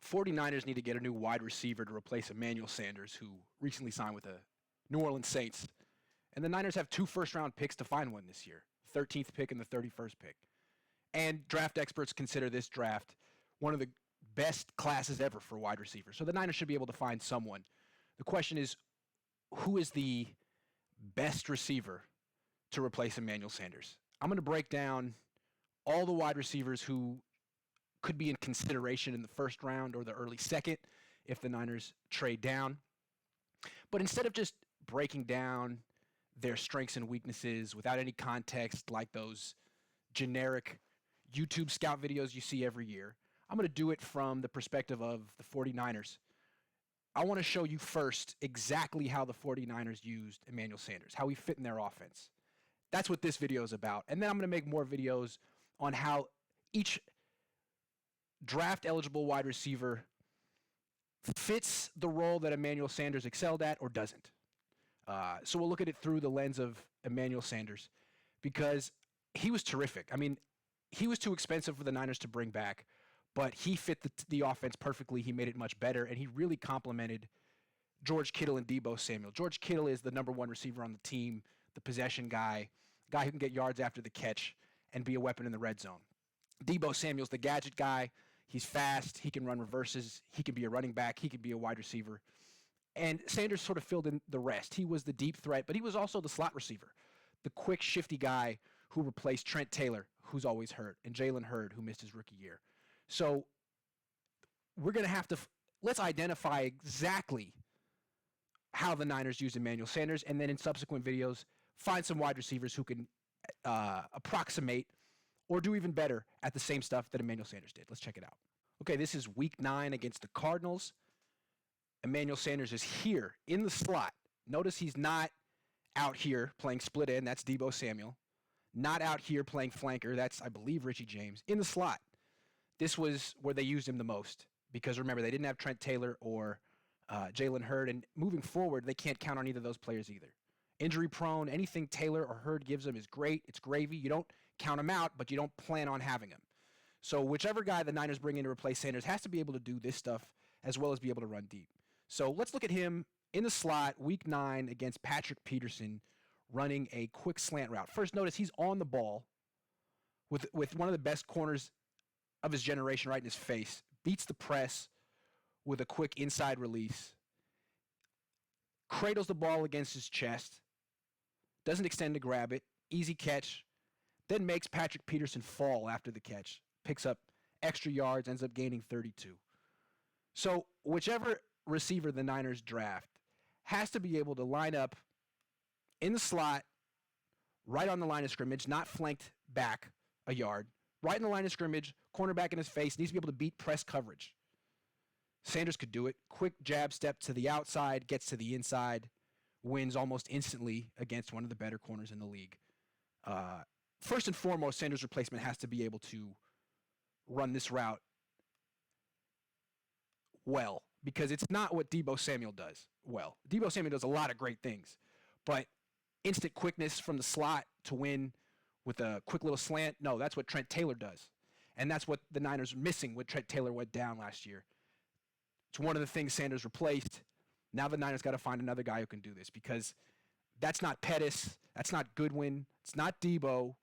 49ers need to get a new wide receiver to replace Emmanuel Sanders, who recently signed with the New Orleans Saints. And the Niners have 2 first-round picks to find one this year, 13th pick and the 31st pick. And draft experts consider this draft one of the best classes ever for wide receivers. So the Niners should be able to find someone. The question is, who is the best receiver to replace Emmanuel Sanders? I'm going to break down all the wide receivers who could be in consideration in the first round or the early second if the Niners trade down. But instead of just breaking down their strengths and weaknesses without any context like those generic YouTube scout videos you see every year, I'm going to do it from the perspective of the 49ers. I want to show you first exactly how the 49ers used Emmanuel Sanders, how he fit in their offense. That's what this video is about. And then I'm going to make more videos on how each draft-eligible wide receiver fits the role that Emmanuel Sanders excelled at or doesn't. So we'll look at it through the lens of Emmanuel Sanders because he was terrific. I mean, he was too expensive for the Niners to bring back, but he fit the offense perfectly. He made it much better, and he really complemented George Kittle and Deebo Samuel. George Kittle is the number 1 receiver on the team, the possession guy who can get yards after the catch and be a weapon in the red zone. Deebo Samuel's the gadget guy. He's fast. He can run reverses. He can be a running back. He can be a wide receiver. And Sanders sort of filled in the rest. He was the deep threat, but he was also the slot receiver, the quick, shifty guy who replaced Trent Taylor, who's always hurt, and Jalen Hurd, who missed his rookie year. So we're going to have to let's identify exactly how the Niners used Emmanuel Sanders, and then in subsequent videos, find some wide receivers who can approximate or do even better at the same stuff that Emmanuel Sanders did. Let's check it out. Okay, this is week 9 against the Cardinals. Emmanuel Sanders is here in the slot. Notice he's not out here playing split end. That's Deebo Samuel. Not out here playing flanker. That's, I believe, Richie James. In the slot. This was where they used him the most because, remember, they didn't have Trent Taylor or Jalen Hurd, and moving forward, they can't count on either of those players either. Injury prone, anything Taylor or Hurd gives them is great. It's gravy. You don't count them out, but you don't plan on having them. So whichever guy the Niners bring in to replace Sanders has to be able to do this stuff as well as be able to run deep. So let's look at him in the slot, week 9 against Patrick Peterson, running a quick slant route. First, notice he's on the ball with one of the best corners of his generation right in his face. Beats the press with a quick inside release. Cradles the ball against his chest. Doesn't extend to grab it. Easy catch. Then makes Patrick Peterson fall after the catch. Picks up extra yards, ends up gaining 32. So whichever receiver the Niners draft has to be able to line up in the slot, right on the line of scrimmage, not flanked back a yard. Right in the line of scrimmage, cornerback in his face, needs to be able to beat press coverage. Sanders could do it. Quick jab step to the outside, gets to the inside, wins almost instantly against one of the better corners in the league. First and foremost, Sanders' replacement has to be able to run this route well, because it's not what Deebo Samuel does well. Deebo Samuel does a lot of great things, but instant quickness from the slot to win with a quick little slant, no, that's what Trent Taylor does. And that's what the Niners are missing when Trent Taylor went down last year. It's one of the things Sanders replaced. Now the Niners got to find another guy who can do this, because that's not Pettis, that's not Goodwin, it's not Deebo,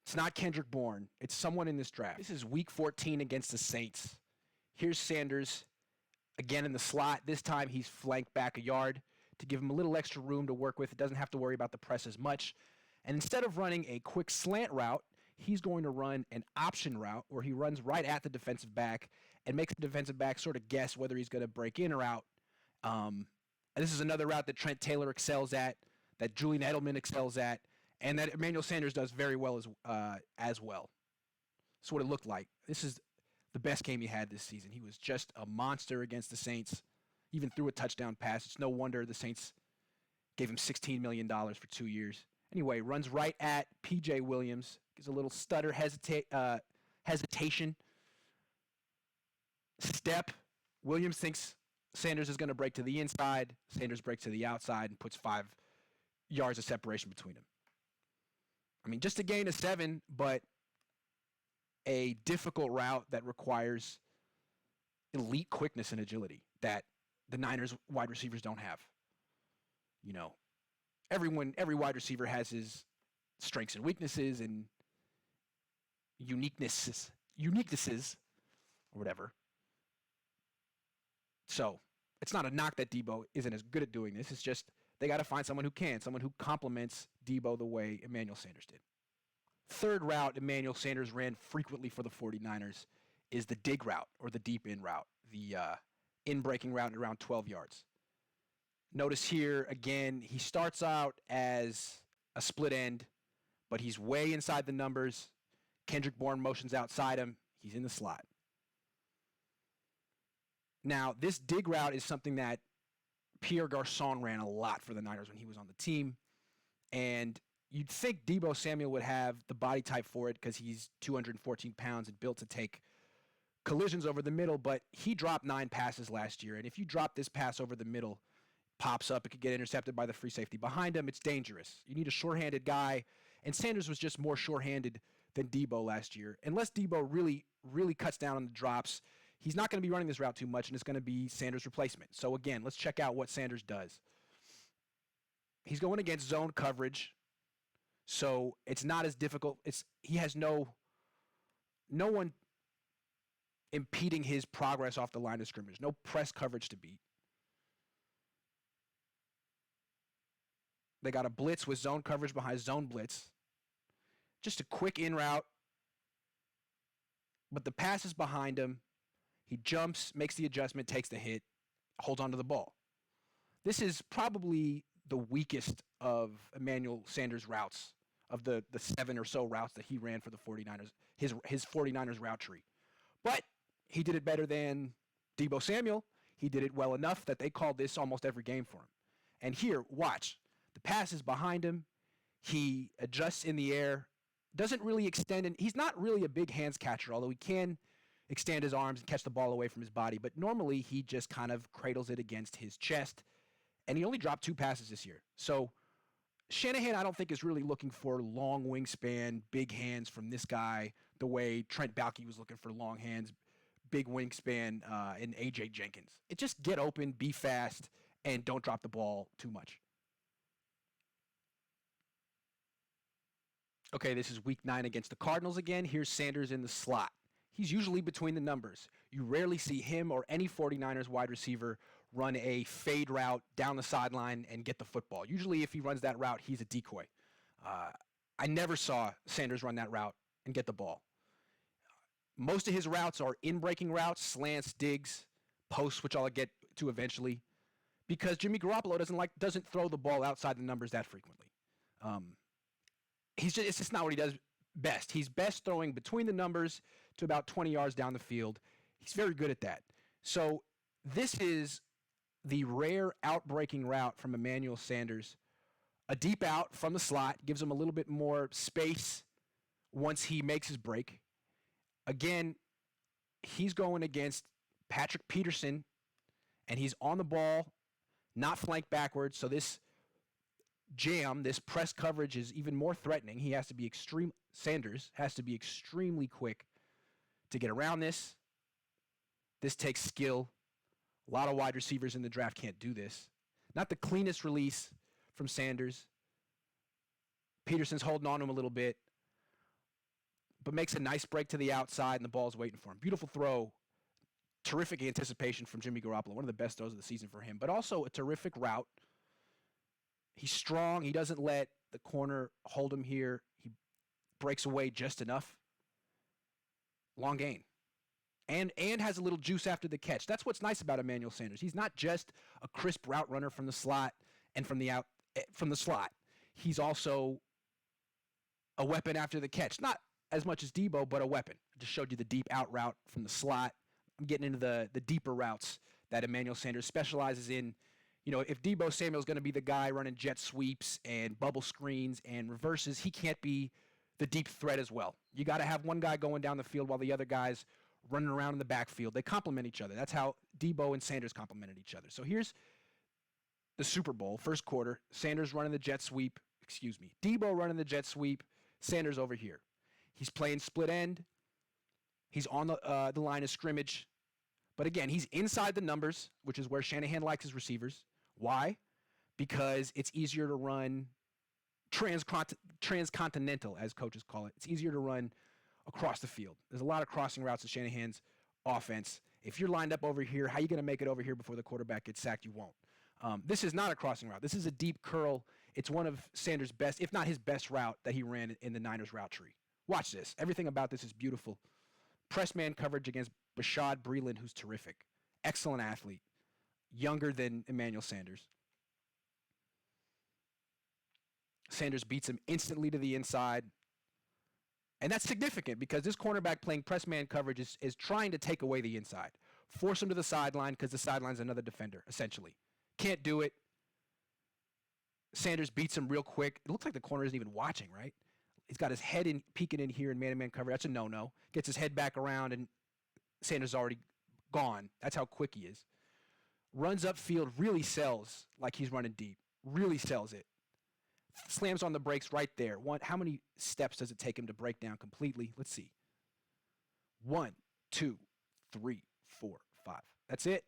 it's not Kendrick Bourne. It's someone in this draft. This is week 14 against the Saints. Here's Sanders again in the slot. This time he's flanked back a yard to give him a little extra room to work with. It doesn't have to worry about the press as much. And instead of running a quick slant route, he's going to run an option route where he runs right at the defensive back and makes the defensive back sort of guess whether he's going to break in or out. And this is another route that Trent Taylor excels at, that Julian Edelman excels at, and that Emmanuel Sanders does very well as well. That's what it looked like. This is the best game he had this season. He was just a monster against the Saints, even threw a touchdown pass. It's no wonder the Saints gave him $16 million for 2 years. Anyway, runs right at P.J. Williams. Gives a little stutter, hesitation. Step. Williams thinks Sanders is going to break to the inside. Sanders breaks to the outside and puts 5 yards of separation between them. I mean, just a gain of 7, but a difficult route that requires elite quickness and agility that the Niners wide receivers don't have. You know, every wide receiver has his strengths and weaknesses and uniquenesses, or whatever. So it's not a knock that Debo isn't as good at doing this. It's just they got to find someone who can, someone who complements Debo the way Emmanuel Sanders did. Third route Emmanuel Sanders ran frequently for the 49ers is the dig route or the deep in route, the in-breaking route at around 12 yards. Notice here, again, he starts out as a split end, but he's way inside the numbers. Kendrick Bourne motions outside him. He's in the slot. Now, this dig route is something that Pierre Garçon ran a lot for the Niners when he was on the team. And you'd think Debo Samuel would have the body type for it because he's 214 pounds and built to take collisions over the middle, but he dropped 9 passes last year. And if you drop this pass over the middle, pops up, it could get intercepted by the free safety behind him. It's dangerous. You need a sure-handed guy. And Sanders was just more sure-handed than Debo last year. Unless Debo really, really cuts down on the drops, he's not going to be running this route too much, and it's going to be Sanders' replacement. So again, let's check out what Sanders does. He's going against zone coverage, so it's not as difficult. He has no one impeding his progress off the line of scrimmage. No press coverage to beat. They got a blitz with zone coverage behind zone blitz. Just a quick in route. But the pass is behind him. He jumps, makes the adjustment, takes the hit, holds onto the ball. This is probably the weakest of Emmanuel Sanders' routes, of the 7 or so routes that he ran for the 49ers, his 49ers route tree. But he did it better than Debo Samuel. He did it well enough that they called this almost every game for him. And here, watch. The pass is behind him. He adjusts in the air, doesn't really extend, and he's not really a big hands catcher, although he can extend his arms and catch the ball away from his body. But normally he just kind of cradles it against his chest, and he only dropped 2 passes this year. So Shanahan, I don't think, is really looking for long wingspan, big hands from this guy the way Trent Baalke was looking for long hands, big wingspan in A.J. Jenkins. It just get open, be fast, and don't drop the ball too much. Okay, this is week 9 against the Cardinals again. Here's Sanders in the slot. He's usually between the numbers. You rarely see him or any 49ers wide receiver run a fade route down the sideline and get the football. Usually if he runs that route, he's a decoy. I never saw Sanders run that route and get the ball. Most of his routes are in-breaking routes, slants, digs, posts, which I'll get to eventually, because Jimmy Garoppolo doesn't throw the ball outside the numbers that frequently. It's just not what he does best. He's best throwing between the numbers to about 20 yards down the field. He's very good at that. So this is the rare out-breaking route from Emmanuel Sanders. A deep out from the slot gives him a little bit more space once he makes his break. Again, he's going against Patrick Peterson, and he's on the ball, not flanked backwards. So this jam, this press coverage is even more threatening. Sanders has to be extremely quick to get around this. This takes skill. A lot of wide receivers in the draft can't do this. Not the cleanest release from Sanders. Peterson's holding on to him a little bit, but makes a nice break to the outside, and the ball's waiting for him. Beautiful throw. Terrific anticipation from Jimmy Garoppolo. One of the best throws of the season for him, but also a terrific route. He's strong. He doesn't let the corner hold him here. He breaks away just enough. Long gain. And has a little juice after the catch. That's what's nice about Emmanuel Sanders. He's not just a crisp route runner from the slot and from the slot. He's also a weapon after the catch. Not as much as Debo, but a weapon. I just showed you the deep out route from the slot. I'm getting into the deeper routes that Emmanuel Sanders specializes in. You know, if Debo Samuel's going to be the guy running jet sweeps and bubble screens and reverses, he can't be the deep threat as well. You got to have one guy going down the field while the other guy's running around in the backfield. They complement each other. That's how Debo and Sanders complemented each other. So here's the Super Bowl, first quarter. Sanders running the jet sweep. Debo running the jet sweep. Sanders over here. He's playing split end. He's on the line of scrimmage. But again, he's inside the numbers, which is where Shanahan likes his receivers. Why? Because it's easier to run transcontinental, as coaches call it. It's easier to run across the field. There's a lot of crossing routes in Shanahan's offense. If you're lined up over here, how are you going to make it over here before the quarterback gets sacked? You won't. This is not a crossing route. This is a deep curl. It's one of Sanders' best, if not his best route that he ran in the Niners route tree. Watch this. Everything about this is beautiful. Press man coverage against Bashaud Breeland, who's terrific. Excellent athlete. Younger than Emmanuel Sanders. Sanders beats him instantly to the inside. And that's significant because this cornerback playing press man coverage is trying to take away the inside. Force him to the sideline because the sideline's another defender, essentially. Can't do it. Sanders beats him real quick. It looks like the corner isn't even watching, right? He's got his head in, peeking in here in man-to-man cover. That's a no-no. Gets his head back around, and Sanders is already gone. That's how quick he is. Runs upfield, really sells like he's running deep. Really sells it. Slams on the brakes right there. How many steps does it take him to break down completely? Let's see. 1, 2, 3, 4, 5. That's it.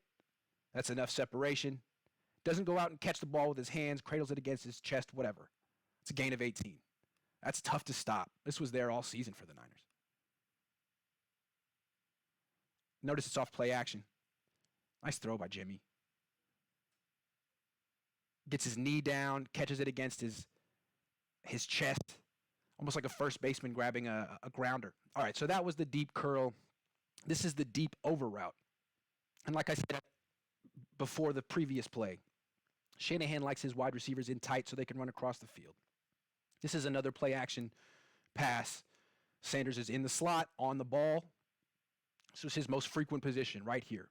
That's enough separation. Doesn't go out and catch the ball with his hands, cradles it against his chest, whatever. It's a gain of 18. That's tough to stop. This was there all season for the Niners. Notice it's off play action. Nice throw by Jimmy. Gets his knee down, catches it against his chest, almost like a first baseman grabbing a grounder. All right, so that was the deep curl. This is the deep over route. And like I said before the previous play, Shanahan likes his wide receivers in tight so they can run across the field. This is another play action pass. Sanders is in the slot, on the ball. This was his most frequent position right here.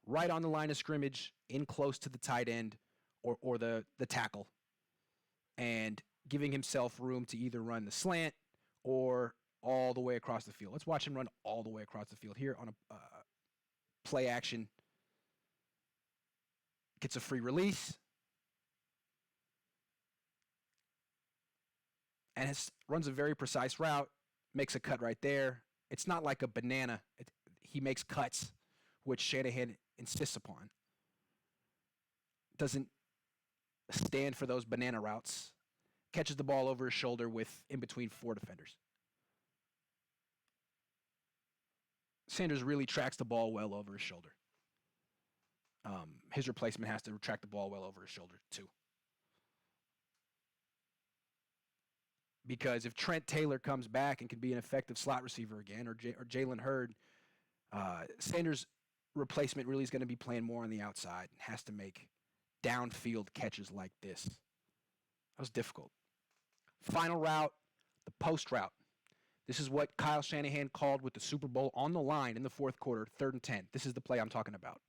Right on the line of scrimmage, in close to the tight end or the tackle. And giving himself room to either run the slant or all the way across the field. Let's watch him run all the way across the field here on a play action. Gets a free release. And runs a very precise route, makes a cut right there. It's not like a banana. He makes cuts, which Shanahan insists upon. Doesn't stand for those banana routes. Catches the ball over his shoulder with in between 4 defenders. Sanders really tracks the ball well over his shoulder. His replacement has to track the ball well over his shoulder too. Because if Trent Taylor comes back and can be an effective slot receiver again, or Jalen Hurd, Sanders' replacement really is going to be playing more on the outside and has to make downfield catches like this. That was difficult. Final route, the post route. This is what Kyle Shanahan called with the Super Bowl on the line in the fourth quarter, 3rd and 10. This is the play I'm talking about.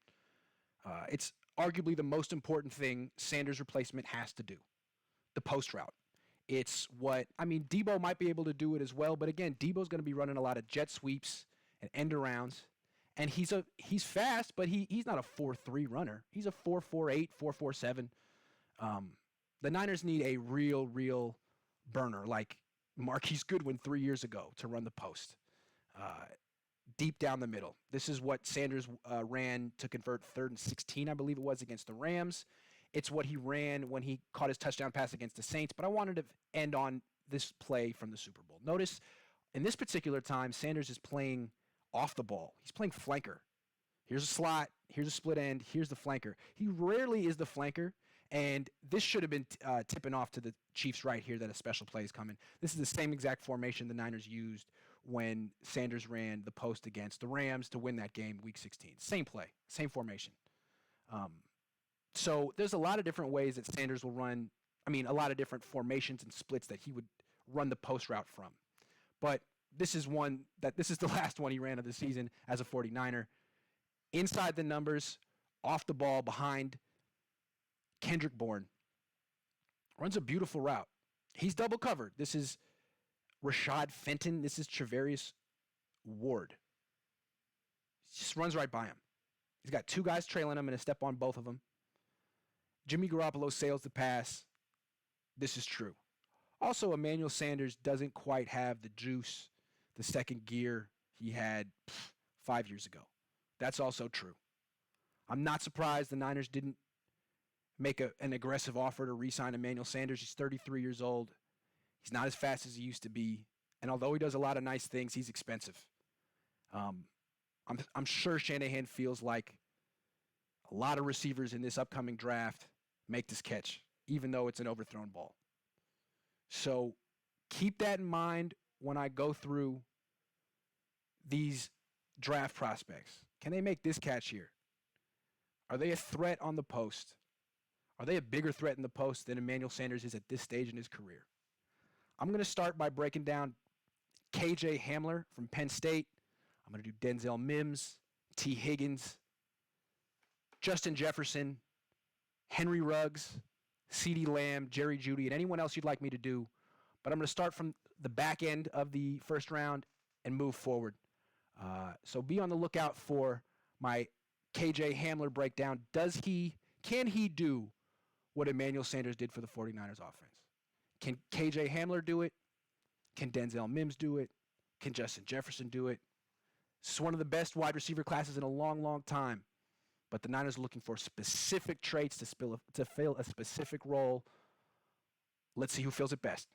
It's arguably the most important thing Sanders' replacement has to do, the post route. It's Debo might be able to do it as well, but again, Debo's going to be running a lot of jet sweeps and end arounds, and he's fast, but he's not a 4.3 runner. He's a 4.48, 4.47. The Niners need a real burner like Marquise Goodwin 3 years ago to run the post. Deep down the middle. This is what Sanders ran to convert 3rd and 16, I believe it was, against the Rams. It's what he ran when he caught his touchdown pass against the Saints, but I wanted to end on this play from the Super Bowl. Notice, in this particular time, Sanders is playing off the ball. He's playing flanker. Here's a slot, here's a split end, here's the flanker. He rarely is the flanker, and this should have been tipping off to the Chiefs right here that a special play is coming. This is the same exact formation the Niners used when Sanders ran the post against the Rams to win that game, Week 16. Same play, same formation. So there's a lot of different ways that Sanders will run, a lot of different formations and splits that he would run the post route from. But this is the last one he ran of the season as a 49er. Inside the numbers, off the ball, behind Kendrick Bourne. Runs a beautiful route. He's double covered. This is Rashad Fenton. This is Travarius Ward. Just runs right by him. He's got 2 guys trailing him and a step on both of them. Jimmy Garoppolo sails the pass. This is true. Also, Emmanuel Sanders doesn't quite have the juice, the second gear he had 5 years ago. That's also true. I'm not surprised the Niners didn't make an aggressive offer to re-sign Emmanuel Sanders. He's 33 years old. He's not as fast as he used to be. And although he does a lot of nice things, he's expensive. I'm sure Shanahan feels like a lot of receivers in this upcoming draft make this catch, even though it's an overthrown ball. So keep that in mind when I go through these draft prospects. Can they make this catch here? Are they a threat on the post? Are they a bigger threat in the post than Emmanuel Sanders is at this stage in his career? I'm going to start by breaking down KJ Hamler from Penn State. I'm going to do Denzel Mims, T. Higgins, Justin Jefferson, Henry Ruggs, CeeDee Lamb, Jerry Jeudy, and anyone else you'd like me to do. But I'm going to start from the back end of the first round and move forward. So be on the lookout for my KJ Hamler breakdown. Can he do what Emmanuel Sanders did for the 49ers offense? Can KJ Hamler do it? Can Denzel Mims do it? Can Justin Jefferson do it? This is one of the best wide receiver classes in a long, long time. But the Niners are looking for specific traits to fill a specific role. Let's see who fills it best.